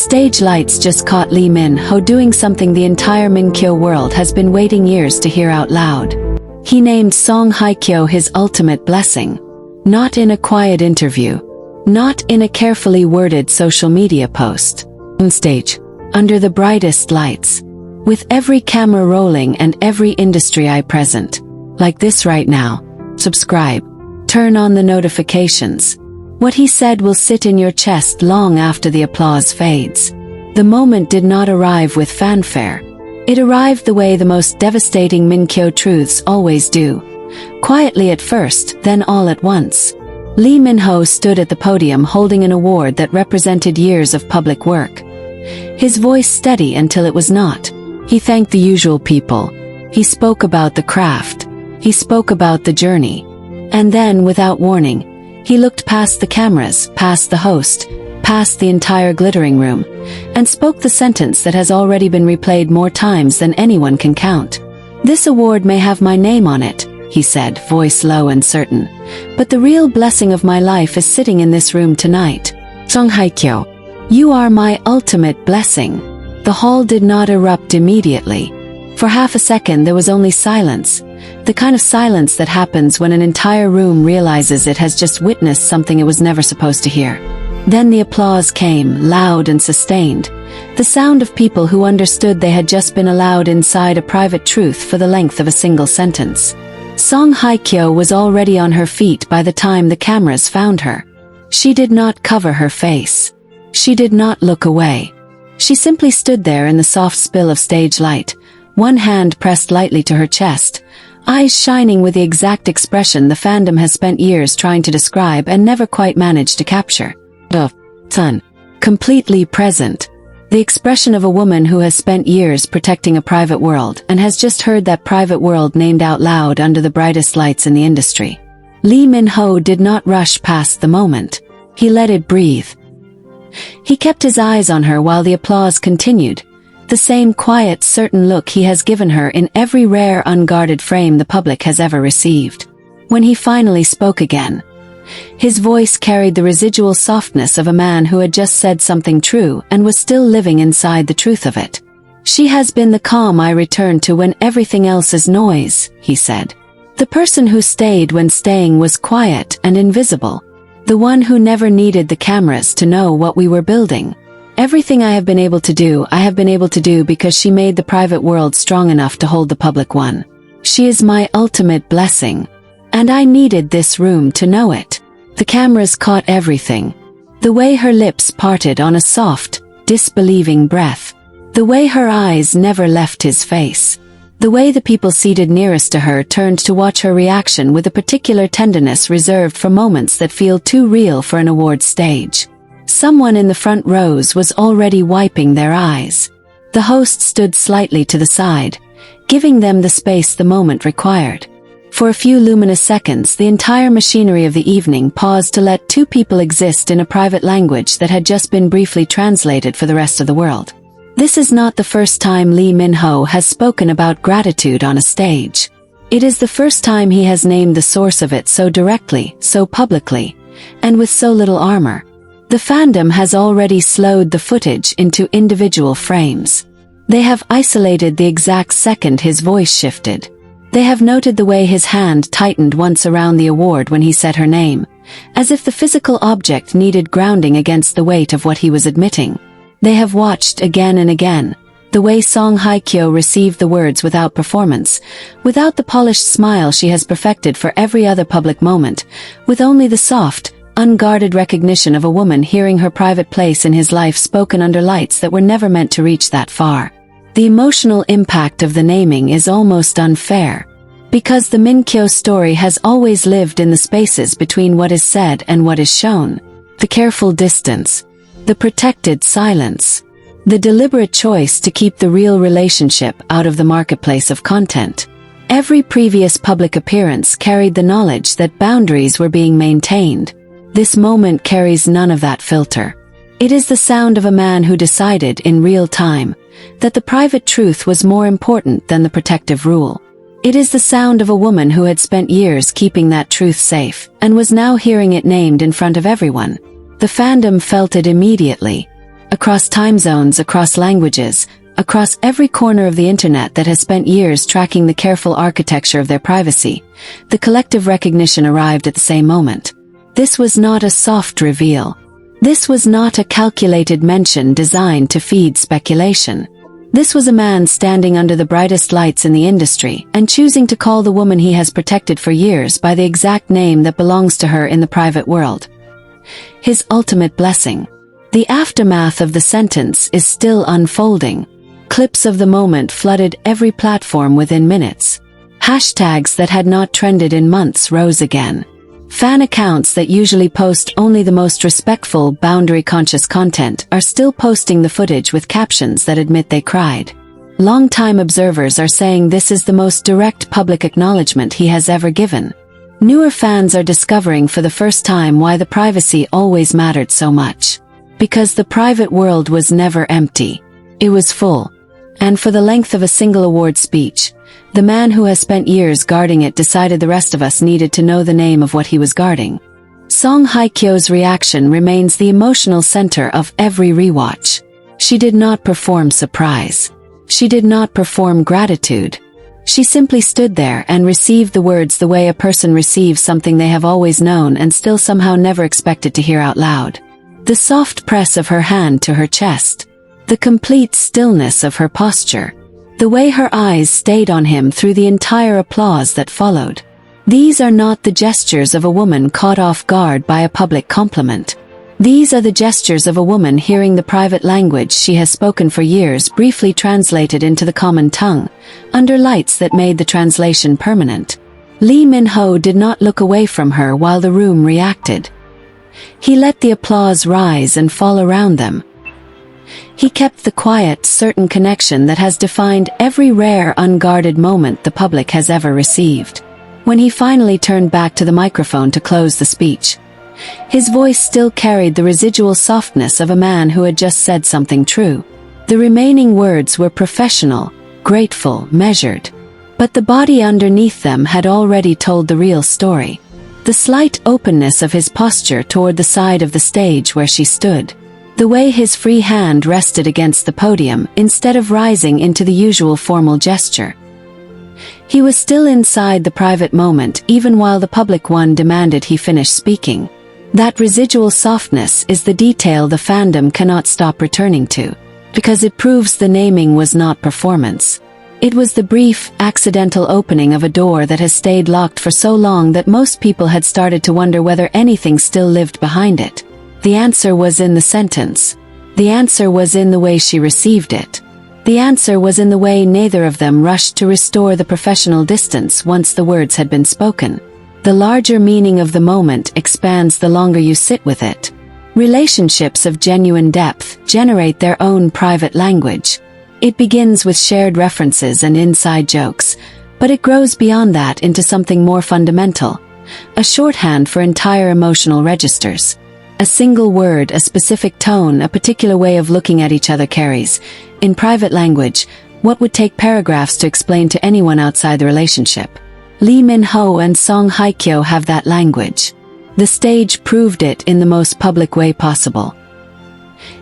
stage lights just caught Lee Min-ho doing something the entire Hye Kyo world has been waiting years to hear out loud. He named song Hye Kyo his ultimate blessing. Not in a quiet interview. Not in a carefully worded social media post. On stage. Under the brightest lights. With every camera rolling and every industry eye present. Like this right now. Subscribe. Turn on the notifications. What he said will sit in your chest long after the applause fades. The moment did not arrive with fanfare. It arrived the way the most devastating Hye Kyo truths always do. Quietly at first, then all at once. Lee Min-ho stood at the podium holding an award that represented years of public work. His voice steady until it was not. He thanked the usual people. He spoke about the craft. He spoke about the journey. And then, without warning, he looked past the cameras, past the host, past the entire glittering room, and spoke the sentence that has already been replayed more times than anyone can count. "This award may have my name on it," he said, voice low and certain, "but the real blessing of my life is sitting in this room tonight. Song Hye Kyo, you are my ultimate blessing." The hall did not erupt immediately. For half a second there was only silence. The kind of silence that happens when an entire room realizes it has just witnessed something it was never supposed to hear. Then the applause came, loud and sustained. The sound of people who understood they had just been allowed inside a private truth for the length of a single sentence. Song Hye Kyo was already on her feet by the time the cameras found her. She did not cover her face. She did not look away. She simply stood there in the soft spill of stage light, one hand pressed lightly to her chest, eyes shining with the exact expression the fandom has spent years trying to describe and never quite managed to capture. The sun. Completely present. The expression of a woman who has spent years protecting a private world and has just heard that private world named out loud under the brightest lights in the industry. Lee Min-ho did not rush past the moment. He let it breathe. He kept his eyes on her while the applause continued. The same quiet, certain look he has given her in every rare, unguarded frame the public has ever received. When he finally spoke again, his voice carried the residual softness of a man who had just said something true and was still living inside the truth of it. "She has been the calm I return to when everything else is noise," he said. "The person who stayed when staying was quiet and invisible. The one who never needed the cameras to know what we were building. Everything I have been able to do, I have been able to do because she made the private world strong enough to hold the public one. She is my ultimate blessing. And I needed this room to know it." The cameras caught everything. The way her lips parted on a soft, disbelieving breath. The way her eyes never left his face. The way the people seated nearest to her turned to watch her reaction with a particular tenderness reserved for moments that feel too real for an award stage. Someone in the front rows was already wiping their eyes. The host stood slightly to the side, giving them the space the moment required. For a few luminous seconds, the entire machinery of the evening paused to let two people exist in a private language that had just been briefly translated for the rest of the world. This is not the first time Lee Min-ho has spoken about gratitude on a stage. It is the first time he has named the source of it so directly, so publicly, and with so little armor. The fandom has already slowed the footage into individual frames. They have isolated the exact second his voice shifted. They have noted the way his hand tightened once around the award when he said her name, as if the physical object needed grounding against the weight of what he was admitting. They have watched again and again, the way Song Hye Kyo received the words without performance, without the polished smile she has perfected for every other public moment, with only the soft, unguarded recognition of a woman hearing her private place in his life spoken under lights that were never meant to reach that far. The emotional impact of the naming is almost unfair, because the Hye Kyo story has always lived in the spaces between what is said and what is shown. The careful distance. The protected silence. The deliberate choice to keep the real relationship out of the marketplace of content. Every previous public appearance carried the knowledge that boundaries were being maintained. This moment carries none of that filter. It is the sound of a man who decided in real time that the private truth was more important than the protective rule. It is the sound of a woman who had spent years keeping that truth safe and was now hearing it named in front of everyone. The fandom felt it immediately. Across time zones, across languages, across every corner of the internet that has spent years tracking the careful architecture of their privacy, the collective recognition arrived at the same moment. This was not a soft reveal. This was not a calculated mention designed to feed speculation. This was a man standing under the brightest lights in the industry and choosing to call the woman he has protected for years by the exact name that belongs to her in the private world. His ultimate blessing. The aftermath of the sentence is still unfolding. Clips of the moment flooded every platform within minutes. Hashtags that had not trended in months rose again. Fan accounts that usually post only the most respectful, boundary-conscious content are still posting the footage with captions that admit they cried. Long-time observers are saying this is the most direct public acknowledgement he has ever given. Newer fans are discovering for the first time why the privacy always mattered so much. Because the private world was never empty. It was full. And for the length of a single award speech, the man who has spent years guarding it decided the rest of us needed to know the name of what he was guarding. Song Hye Kyo's reaction remains the emotional center of every rewatch. She did not perform surprise. She did not perform gratitude. She simply stood there and received the words the way a person receives something they have always known and still somehow never expected to hear out loud. The soft press of her hand to her chest. The complete stillness of her posture. The way her eyes stayed on him through the entire applause that followed. These are not the gestures of a woman caught off guard by a public compliment. These are the gestures of a woman hearing the private language she has spoken for years briefly translated into the common tongue, under lights that made the translation permanent. Lee Min-ho did not look away from her while the room reacted. He let the applause rise and fall around them. He kept the quiet, certain connection that has defined every rare, unguarded moment the public has ever received. When he finally turned back to the microphone to close the speech, his voice still carried the residual softness of a man who had just said something true. The remaining words were professional, grateful, measured. But the body underneath them had already told the real story. The slight openness of his posture toward the side of the stage where she stood. The way his free hand rested against the podium instead of rising into the usual formal gesture. He was still inside the private moment even while the public one demanded he finish speaking. That residual softness is the detail the fandom cannot stop returning to, because it proves the naming was not performance. It was the brief, accidental opening of a door that has stayed locked for so long that most people had started to wonder whether anything still lived behind it. The answer was in the sentence. The answer was in the way she received it. The answer was in the way neither of them rushed to restore the professional distance once the words had been spoken. The larger meaning of the moment expands the longer you sit with it. Relationships of genuine depth generate their own private language. It begins with shared references and inside jokes, but it grows beyond that into something more fundamental. A shorthand for entire emotional registers. A single word, a specific tone, a particular way of looking at each other carries, in private language, what would take paragraphs to explain to anyone outside the relationship. Lee Min-ho and Song Hye Kyo have that language. The stage proved it in the most public way possible.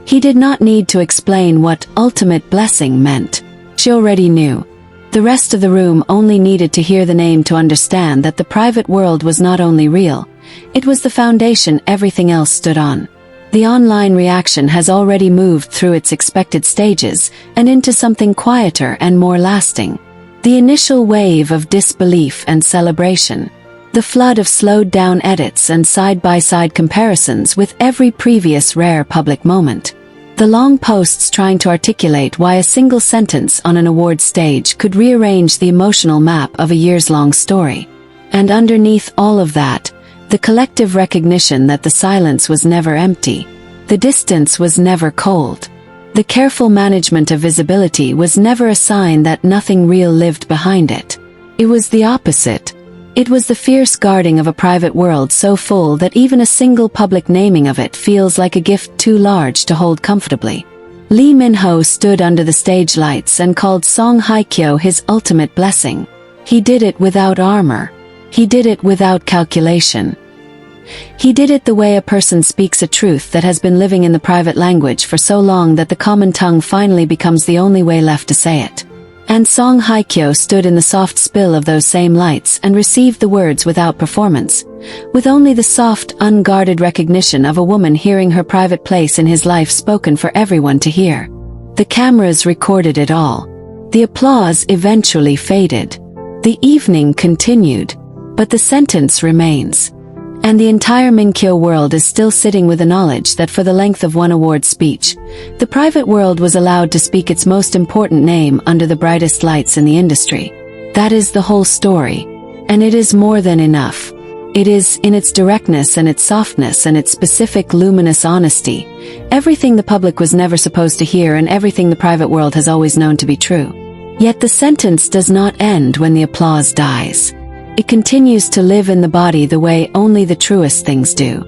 He did not need to explain what ultimate blessing meant. She already knew. The rest of the room only needed to hear the name to understand that the private world was not only real, it was the foundation everything else stood on. The online reaction has already moved through its expected stages and into something quieter and more lasting. The initial wave of disbelief and celebration. The flood of slowed-down edits and side-by-side comparisons with every previous rare public moment. The long posts trying to articulate why a single sentence on an award stage could rearrange the emotional map of a years-long story. And underneath all of that, the collective recognition that the silence was never empty. The distance was never cold. The careful management of visibility was never a sign that nothing real lived behind it. It was the opposite. It was the fierce guarding of a private world so full that even a single public naming of it feels like a gift too large to hold comfortably. Lee Min-ho stood under the stage lights and called Song Hye Kyo his ultimate blessing. He did it without armor. He did it without calculation. He did it the way a person speaks a truth that has been living in the private language for so long that the common tongue finally becomes the only way left to say it. And Song Hye Kyo stood in the soft spill of those same lights and received the words without performance, with only the soft, unguarded recognition of a woman hearing her private place in his life spoken for everyone to hear. The cameras recorded it all. The applause eventually faded. The evening continued, but the sentence remains. And the entire Minkyo world is still sitting with the knowledge that for the length of one award speech, the private world was allowed to speak its most important name under the brightest lights in the industry. That is the whole story. And it is more than enough. It is, in its directness and its softness and its specific luminous honesty, everything the public was never supposed to hear and everything the private world has always known to be true. Yet the sentence does not end when the applause dies. It continues to live in the body the way only the truest things do.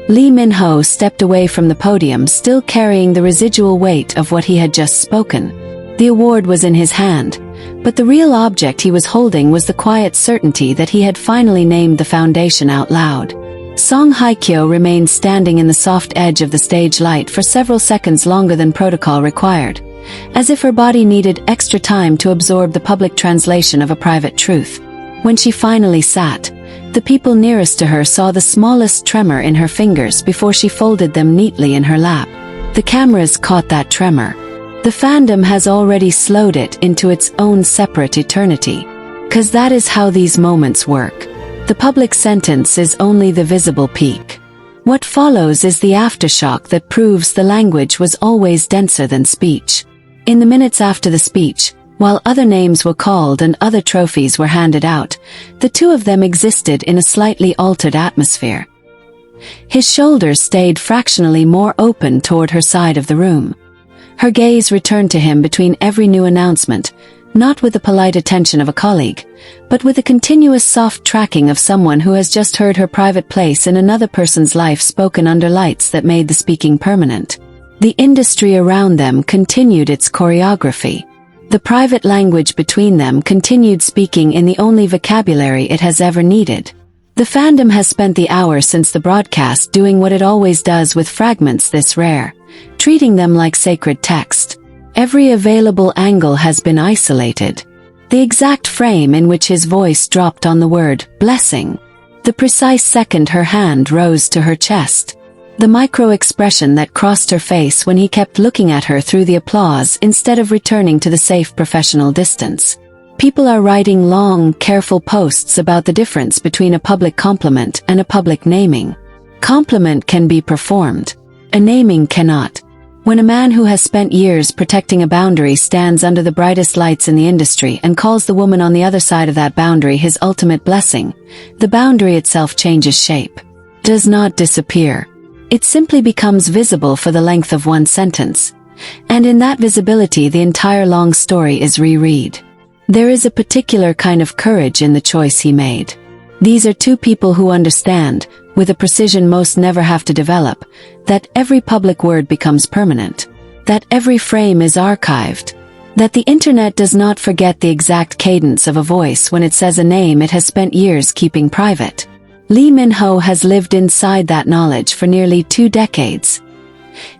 Lee Min-ho stepped away from the podium still carrying the residual weight of what he had just spoken. The award was in his hand, but the real object he was holding was the quiet certainty that he had finally named the foundation out loud. Song Hye Kyo remained standing in the soft edge of the stage light for several seconds longer than protocol required, as if her body needed extra time to absorb the public translation of a private truth. When she finally sat, the people nearest to her saw the smallest tremor in her fingers before she folded them neatly in her lap. The cameras caught that tremor. The fandom has already slowed it into its own separate eternity. 'Cause that is how these moments work. The public sentence is only the visible peak. What follows is the aftershock that proves the language was always denser than speech. In the minutes after the speech, while other names were called and other trophies were handed out, the two of them existed in a slightly altered atmosphere. His shoulders stayed fractionally more open toward her side of the room. Her gaze returned to him between every new announcement, not with the polite attention of a colleague, but with the continuous soft tracking of someone who has just heard her private place in another person's life spoken under lights that made the speaking permanent. The industry around them continued its choreography. The private language between them continued speaking in the only vocabulary it has ever needed. The fandom has spent the hour since the broadcast doing what it always does with fragments this rare, treating them like sacred text. Every available angle has been isolated. The exact frame in which his voice dropped on the word, blessing. The precise second her hand rose to her chest. The micro-expression that crossed her face when he kept looking at her through the applause instead of returning to the safe professional distance. People are writing long, careful posts about the difference between a public compliment and a public naming. Compliment can be performed. A naming cannot. When a man who has spent years protecting a boundary stands under the brightest lights in the industry and calls the woman on the other side of that boundary his ultimate blessing, the boundary itself changes shape. Does not disappear. It simply becomes visible for the length of one sentence. And in that visibility the entire long story is reread. There is a particular kind of courage in the choice he made. These are two people who understand, with a precision most never have to develop, that every public word becomes permanent. That every frame is archived. That the internet does not forget the exact cadence of a voice when it says a name it has spent years keeping private. Lee Min-ho has lived inside that knowledge for nearly 2 decades.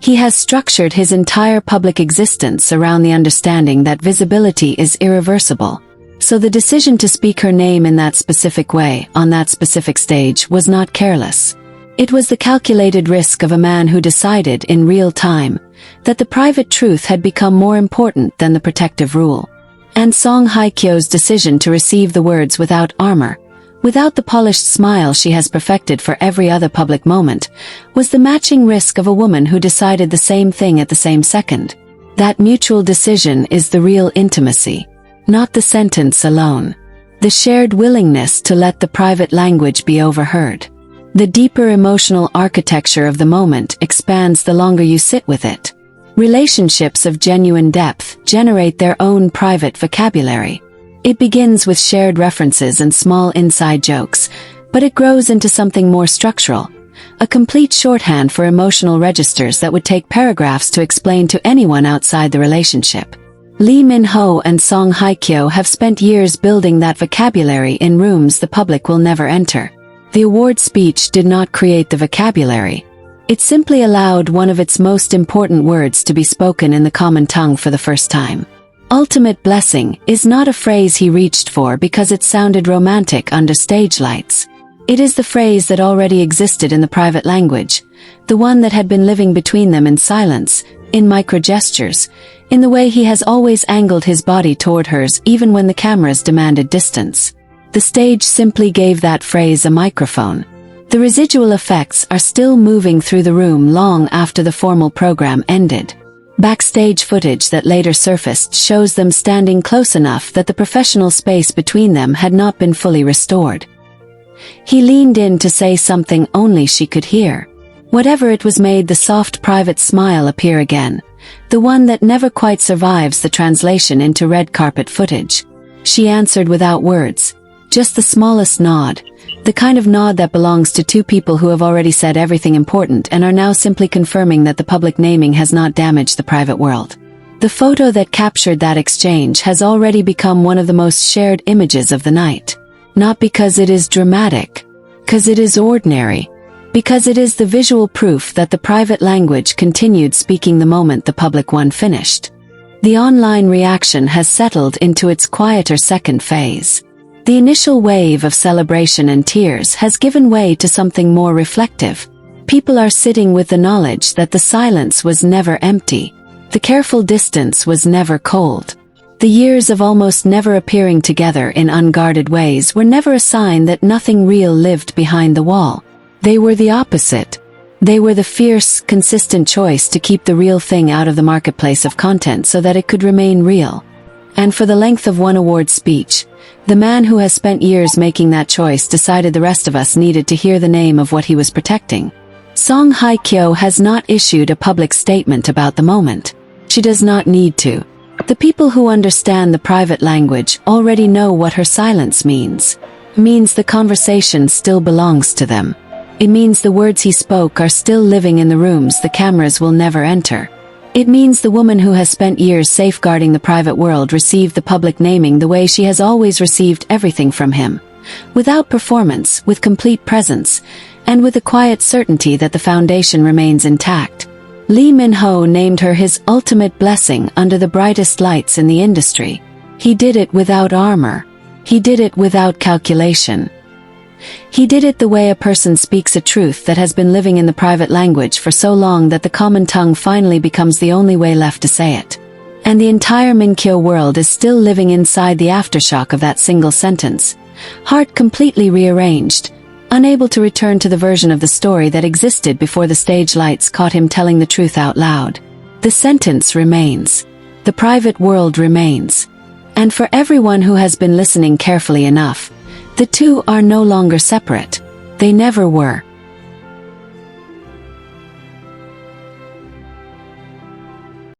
He has structured his entire public existence around the understanding that visibility is irreversible. So the decision to speak her name in that specific way, on that specific stage, was not careless. It was the calculated risk of a man who decided in real time that the private truth had become more important than the protective rule. And Song Hye Kyo's decision to receive the words without armor, without the polished smile she has perfected for every other public moment, was the matching risk of a woman who decided the same thing at the same second. That mutual decision is the real intimacy, not the sentence alone. The shared willingness to let the private language be overheard. The deeper emotional architecture of the moment expands the longer you sit with it. Relationships of genuine depth generate their own private vocabulary. It begins with shared references and small inside jokes, but it grows into something more structural, a complete shorthand for emotional registers that would take paragraphs to explain to anyone outside the relationship. Lee Min-ho and Song Hye Kyo have spent years building that vocabulary in rooms the public will never enter. The award speech did not create the vocabulary. It simply allowed one of its most important words to be spoken in the common tongue for the first time. Ultimate blessing is not a phrase he reached for because it sounded romantic under stage lights. It is the phrase that already existed in the private language, the one that had been living between them in silence, in micro-gestures, in the way he has always angled his body toward hers even when the cameras demanded distance. The stage simply gave that phrase a microphone. The residual effects are still moving through the room long after the formal program ended. Backstage footage that later surfaced shows them standing close enough that the professional space between them had not been fully restored. He leaned in to say something only she could hear. Whatever it was made the soft private smile appear again, the one that never quite survives the translation into red carpet footage. She answered without words, just the smallest nod, the kind of nod that belongs to two people who have already said everything important and are now simply confirming that the public naming has not damaged the private world. The photo that captured that exchange has already become one of the most shared images of the night. Not because it is dramatic, because it is ordinary, because it is the visual proof that the private language continued speaking the moment the public one finished. The online reaction has settled into its quieter second phase. The initial wave of celebration and tears has given way to something more reflective. People are sitting with the knowledge that the silence was never empty. The careful distance was never cold. The years of almost never appearing together in unguarded ways were never a sign that nothing real lived behind the wall. They were the opposite. They were the fierce, consistent choice to keep the real thing out of the marketplace of content so that it could remain real. And for the length of one award speech, the man who has spent years making that choice decided the rest of us needed to hear the name of what he was protecting. Song Hye Kyo has not issued a public statement about the moment. She does not need to. The people who understand the private language already know what her silence means. It means the conversation still belongs to them. It means the words he spoke are still living in the rooms the cameras will never enter. It means the woman who has spent years safeguarding the private world received the public naming the way she has always received everything from him. Without performance, with complete presence, and with the quiet certainty that the foundation remains intact. Lee Min-ho named her his ultimate blessing under the brightest lights in the industry. He did it without armor. He did it without calculation. He did it the way a person speaks a truth that has been living in the private language for so long that the common tongue finally becomes the only way left to say it. And the entire Minkyo world is still living inside the aftershock of that single sentence, heart completely rearranged, unable to return to the version of the story that existed before the stage lights caught him telling the truth out loud. The sentence remains. The private world remains. And for everyone who has been listening carefully enough, the two are no longer separate. They never were.